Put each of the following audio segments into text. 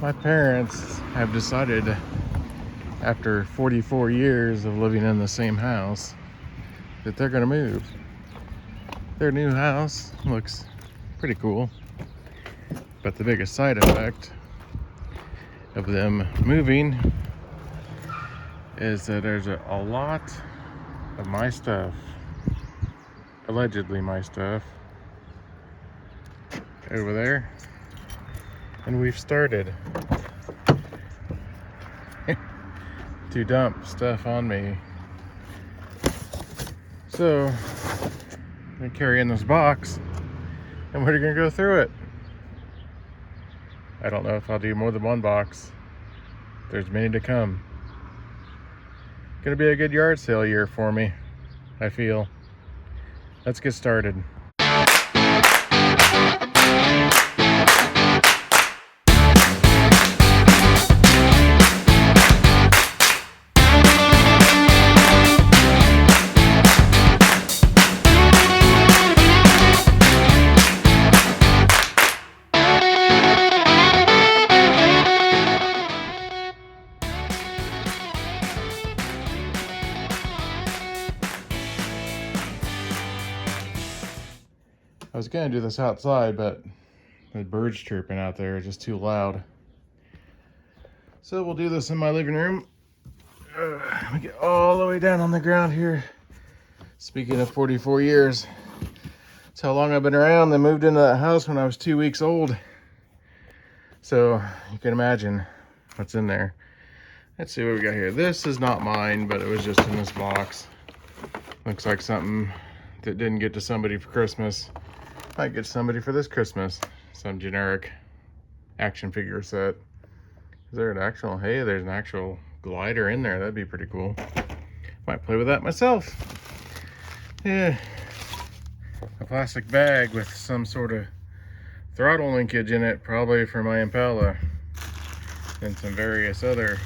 My parents have decided, after 44 years of living in the same house, that they're gonna move. Their new house looks pretty cool, but the biggest side effect of them moving is that there's a lot of my stuff, allegedly my stuff, over there, and we've started to dump stuff on me. So I'm gonna carry in this box and we're gonna go through it. I don't know if I'll do more than one box. There's many to come. Gonna be a good yard sale year for me, I feel. Let's get started. I was gonna do this outside, but the birds chirping out there are just too loud. So we'll do this in my living room. Let me get all the way down on the ground here. Speaking of 44 years, that's how long I've been around. They moved into that house when I was 2 weeks old. So you can imagine what's in there. Let's see what we got here. This is not mine, but it was just in this box. Looks like something that didn't get to somebody for Christmas. Might get somebody for this Christmas. Some generic action figure set. Is there an actual, hey, there's an actual glider in there. That'd be pretty cool. Might play with that myself. Yeah. A plastic bag with some sort of throttle linkage in it, probably for my Impala. And some various other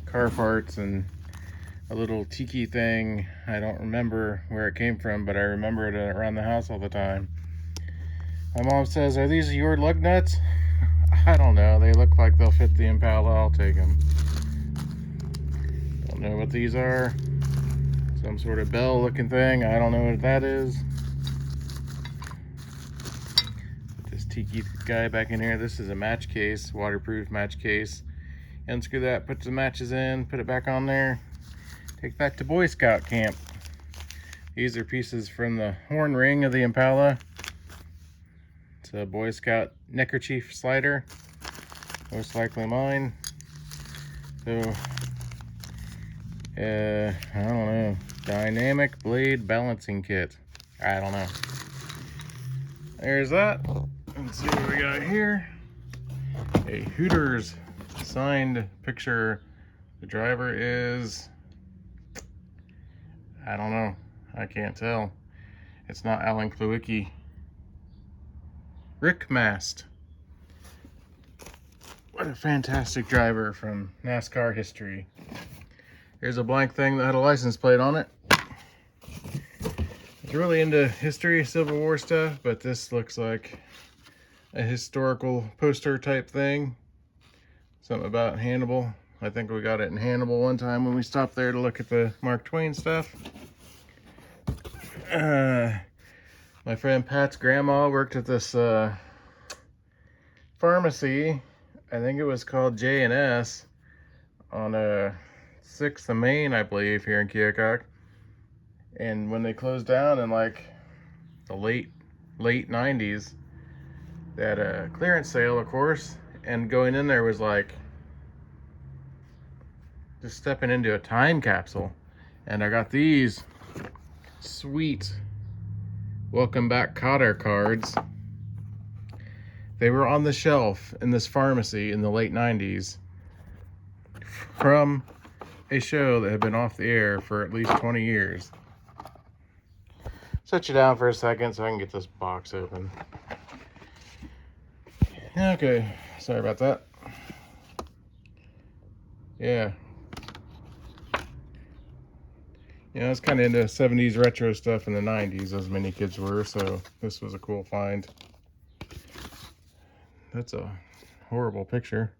car parts and a little tiki thing. I don't remember where it came from, but I remember it around the house all the time. My mom says, "Are these your lug nuts?" I don't know. They look like they'll fit the Impala. I'll take them. Don't know what these are. Some sort of bell looking thing. I don't know what that is. Put this tiki guy back in here. This is a match case, waterproof match case. Unscrew that, put the matches in, put it back on there. Take back to Boy Scout camp. These are pieces from the horn ring of the Impala. It's a Boy Scout neckerchief slider. Most likely mine. So, I don't know. Dynamic blade balancing kit. I don't know. There's that. Let's see what we got here. A Hooters signed picture. The driver is, I don't know. I can't tell. It's not Alan Klewicki. Rick Mast. What a fantastic driver from NASCAR history. Here's a blank thing that had a license plate on it. It's really into history, Civil War stuff, but this looks like a historical poster type thing. Something about Hannibal. I think we got it in Hannibal one time when we stopped there to look at the Mark Twain stuff. My friend Pat's grandma worked at this pharmacy. I think it was called J&S on 6th and Main, I believe, here in Keokuk. And when they closed down in like the late 90s, they had a clearance sale, of course, and going in there was like just stepping into a time capsule. And I got these sweet Welcome Back Kotter cards. They were on the shelf in this pharmacy in the late 90s from a show that had been off the air for at least 20 years. Set you down for a second so I can get this box open. Okay, sorry about that. Yeah. You know, I was kind of into 70s retro stuff in the 90s, as many kids were, so this was a cool find. That's a horrible picture.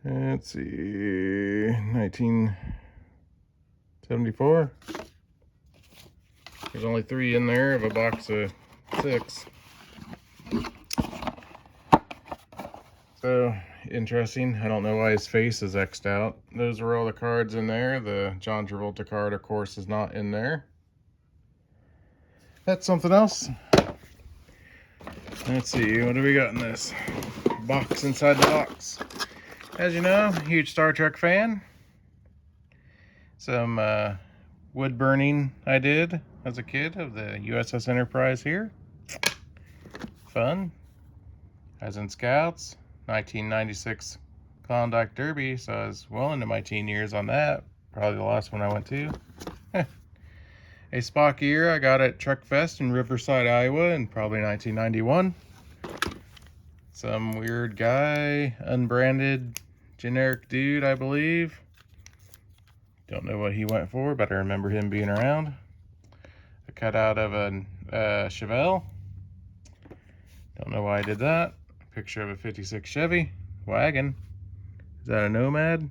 Let's see, 1974. There's only 3 in there of a box of 6. So, interesting. I don't know why his face is X'd out. Those are all the cards in there. The John Travolta card, of course, is not in there. That's something else. Let's see, what do we got in this box inside the box? As you know, huge Star Trek fan. Some wood burning I did as a kid of the USS Enterprise here. Fun. As in Scouts. 1996 Klondike Derby, so I was well into my teen years on that. Probably the last one I went to. A Spock ear I got at Truck Fest in Riverside, Iowa in probably 1991. Some weird guy, unbranded, generic dude, I believe. Don't know what he went for, but I remember him being around. A cutout of a Chevelle. Don't know why I did that. Picture of a 56 Chevy wagon. Is that a Nomad?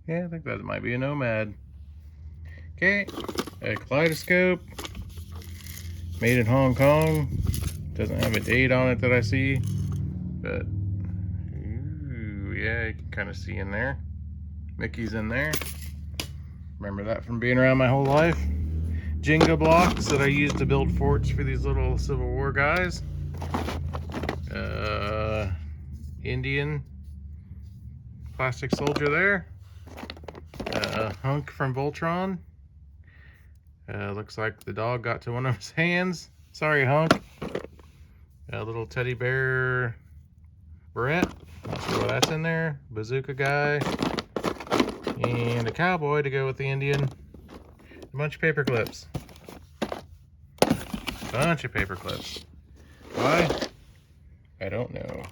Yeah, I think that might be a Nomad. Okay, a kaleidoscope. Made in Hong Kong. Doesn't have a date on it that I see. But, ooh, yeah, you can kind of see in there. Mickey's in there. Remember that from being around my whole life. Jenga blocks that I used to build forts for these little Civil War guys. Indian plastic soldier there. Hunk from Voltron. Looks like the dog got to one of his hands. Sorry, Hunk. A little teddy bear Brett. Not sure what that's in there. Bazooka guy. And a cowboy to go with the Indian. A bunch of paper clips. Bunch of paper clips. Why? I don't know.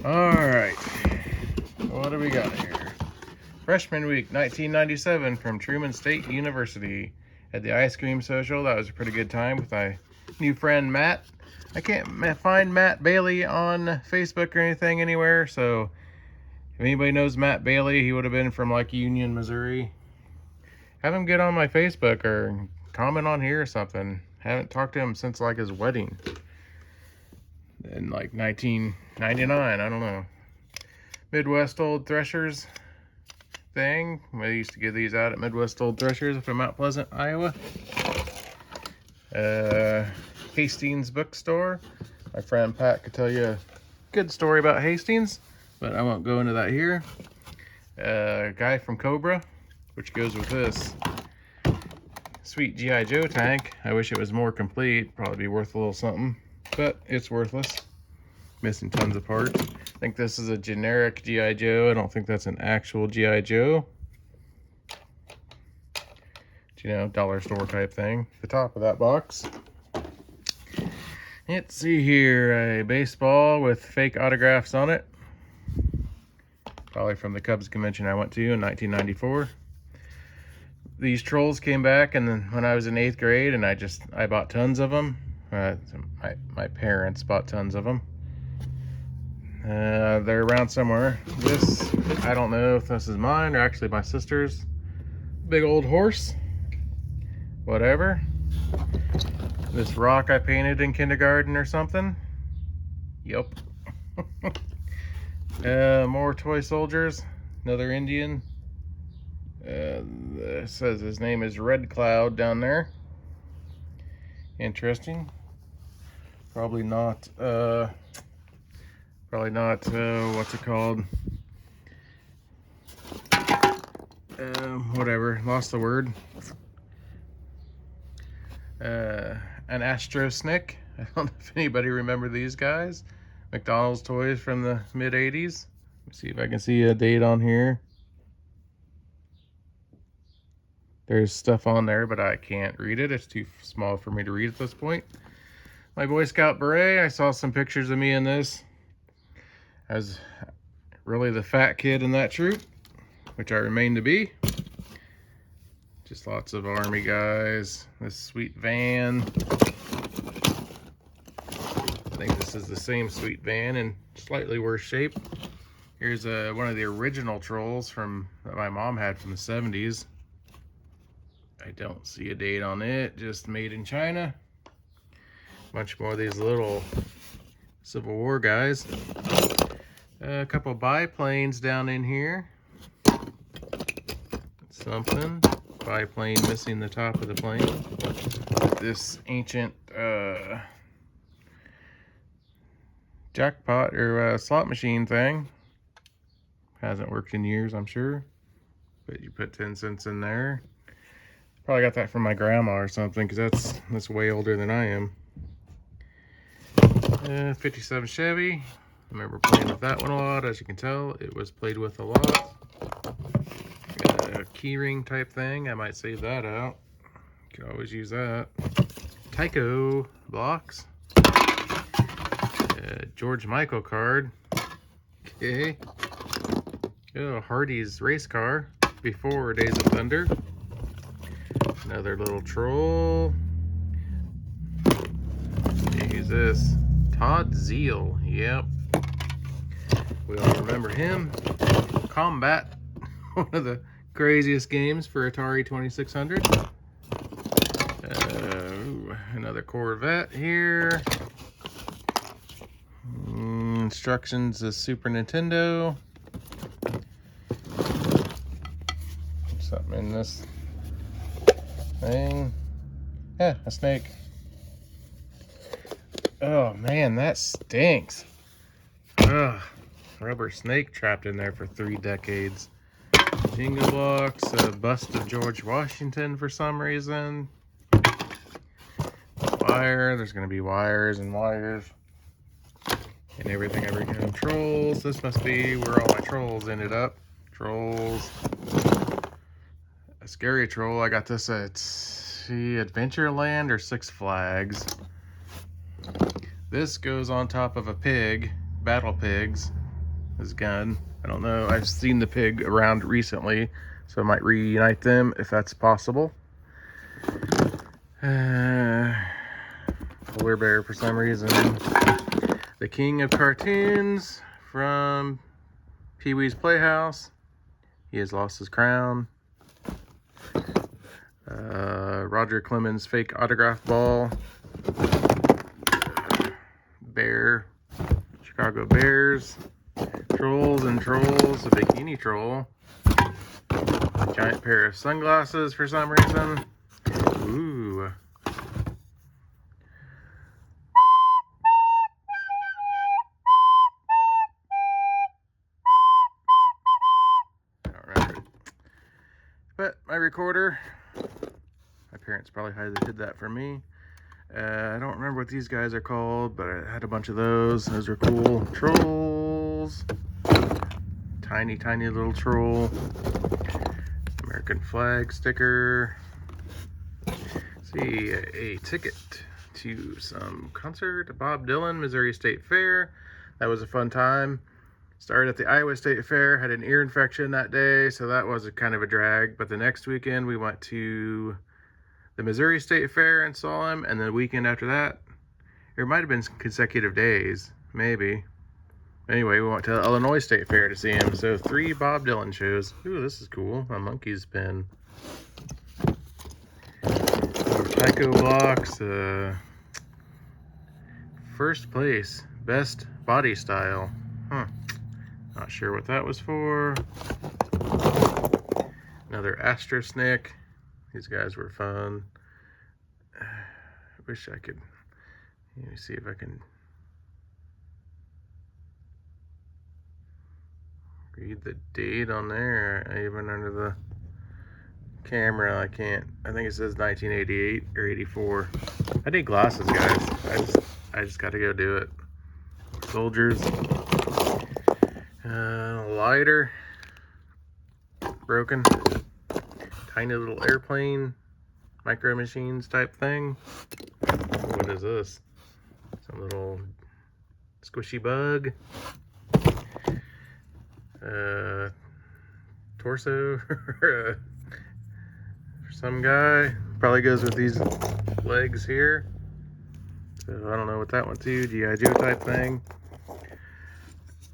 Alright. What do we got here? Freshman Week 1997 from Truman State University. At the Ice Cream Social. That was a pretty good time with my new friend Matt. I can't find Matt Bailey on Facebook or anything anywhere, so if anybody knows Matt Bailey, he would have been from like Union, Missouri. Have him get on my Facebook or comment on here or something. Haven't talked to him since like his wedding in like 1999. I don't know. Midwest Old Threshers thing. I used to give these out at Midwest Old Threshers from Mount Pleasant, Iowa. Hastings Bookstore. My friend Pat could tell you a good story about Hastings, but I won't go into that here. Guy from Cobra, which goes with this. Sweet G.I. Joe tank. I wish it was more complete. Probably be worth a little something, but it's worthless. Missing tons of parts. I think this is a generic G.I. Joe. I don't think that's an actual G.I. Joe. You know, dollar store type thing. The top of that box. Let's see here. A baseball with fake autographs on it. Probably from the Cubs convention I went to in 1994. These trolls came back and then when I was in 8th grade, and I bought tons of them. My parents bought tons of them. They're around somewhere. This, I don't know if this is mine or actually my sister's. Big old horse. Whatever. This rock I painted in kindergarten or something. Yup. More toy soldiers. Another Indian. It says his name is Red Cloud down there. Interesting. Probably not what's it called? Whatever, lost the word. An Astro Snick. I don't know if anybody remember these guys. McDonald's toys from the mid 80s. Let me see if I can see a date on here. There's stuff on there, but I can't read it. It's too small for me to read at this point. My Boy Scout beret. I saw some pictures of me in this. I was really the fat kid in that troop, which I remain to be. Just lots of Army guys. This sweet van. think this is the same sweet van in slightly worse shape. Here's one of the original Trolls that my mom had from the 70s. I don't see a date on it, just made in China. Bunch more of these little Civil War guys. A couple biplanes down in here. Something. Biplane missing the top of the plane. This ancient jackpot or slot machine thing. Hasn't worked in years, I'm sure. But you put 10 cents in there. Probably got that from my grandma or something, because that's way older than I am. 57 Chevy. I remember playing with that one a lot. As you can tell, it was played with a lot. Got a keyring type thing. I might save that out. Could always use that. Tyco blocks. George Michael card. Okay. Oh, Hardy's race car before Days of Thunder. Another little troll. Who's this? Todd Zeal. Yep. We all remember him. Combat. One of the craziest games for Atari 2600. Another Corvette here. Instructions is Super Nintendo. Something in this thing. Yeah, a snake. Oh man, that stinks. Ugh, rubber snake trapped in there for 3 decades. Jingle box, a bust of George Washington for some reason. Wire, there's gonna be wires and wires. And everything, every kind of trolls. This must be where all my trolls ended up. Trolls. A scary troll. I got this at Adventureland or Six Flags. This goes on top of a pig. Battle pigs. His gun. I don't know. I've seen the pig around recently, so I might reunite them if that's possible. Polar bear for some reason. The king of cartoons from Pee-wee's Playhouse. He has lost his crown. Roger Clemens fake autograph ball. Bear. Chicago Bears. Trolls and Trolls. A bikini troll. Giant pair of sunglasses for some reason. Ooh. But my recorder, my parents probably hid that for me. I don't remember what these guys are called, but I had a bunch of those. Those were cool. Trolls. Tiny, tiny little troll. American flag sticker. Let's see, a ticket to some concert. Bob Dylan, Missouri State Fair. That was a fun time. Started at the Iowa State Fair, had an ear infection that day, so that was kind of a drag. But the next weekend, we went to the Missouri State Fair and saw him, and the weekend after that, it might have been consecutive days, maybe. Anyway, we went to the Illinois State Fair to see him, so 3 Bob Dylan shows. Ooh, this is cool, a monkey's pen. Tyco blocks, first place, best body style. Not sure what that was for. Another Astrosnick. These guys were fun. I wish I could. Let me see if I can read the date on there. Even under the camera, I can't. I think it says 1988 or 84. I need glasses, guys. I just got to go do it. Soldiers. Lighter. Broken. Tiny little airplane. Micro Machines type thing. What is this? Some little squishy bug. Torso for some guy. Probably goes with these legs here. So I don't know what that one's to, G.I. Joe type thing.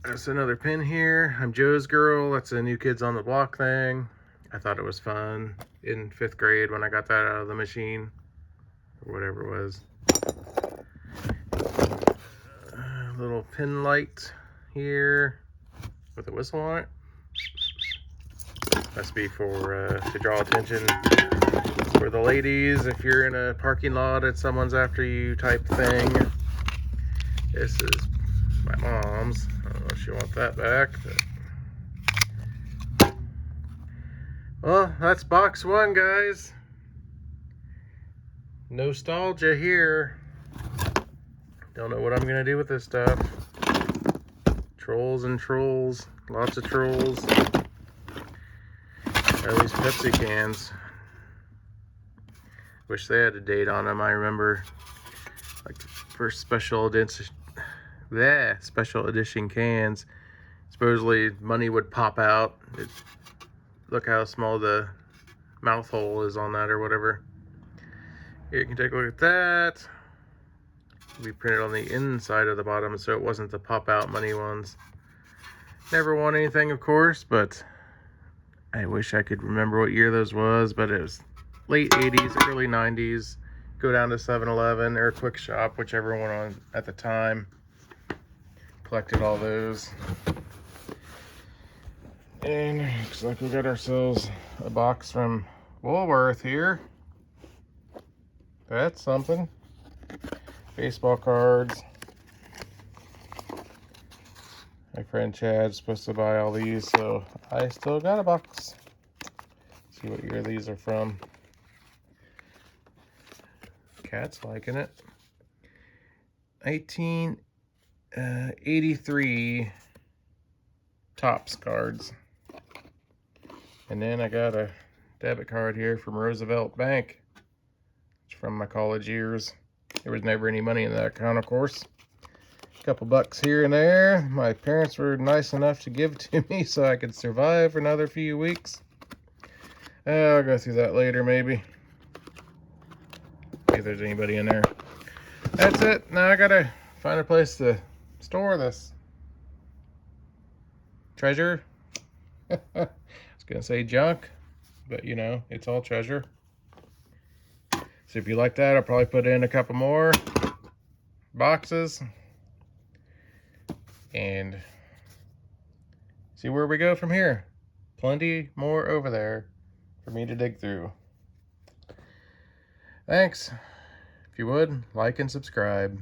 That's another pin here. I'm Joe's Girl. That's a New Kids on the Block thing. I thought it was fun in 5th grade when I got that out of the machine, or whatever it was. Little pin light here with a whistle on it. Must be for to draw attention for the ladies if you're in a parking lot and someone's after you type thing. This is my mom's. I don't know if she wants that back, but... Well, that's box 1, guys. Nostalgia here. Don't know what I'm gonna do with this stuff. Trolls and trolls. Lots of trolls. These Pepsi cans. Wish they had a date on them. I remember like the first special edition cans. Supposedly money would pop out. Look how small the mouth hole is on that or whatever. Here you can take a look at that. We printed on the inside of the bottom, so it wasn't the pop out money ones. Never won anything, of course, but I wish I could remember what year those was, but it was late 80s, early 90s. Go down to 7-Eleven or Quick Shop, whichever one on at the time. Collected all those. And looks like we got ourselves a box from Woolworth here. That's something. Baseball cards. My friend Chad's supposed to buy all these, so I still got a box. Let's see what year these are from. Cat's liking it. 1983 Topps cards. And then I got a debit card here from Roosevelt Bank. It's from my college years. There was never any money in that account, of course. A couple bucks here and there. My parents were nice enough to give to me so I could survive for another few weeks. I'll go through that later, maybe. See if there's anybody in there. That's it. Now I gotta find a place to store this treasure. I was gonna say junk, but you know, it's all treasure. So if you like that, I'll probably put in a couple more boxes and see where we go from here. Plenty more over there for me to dig through. Thanks. If you would, like and subscribe.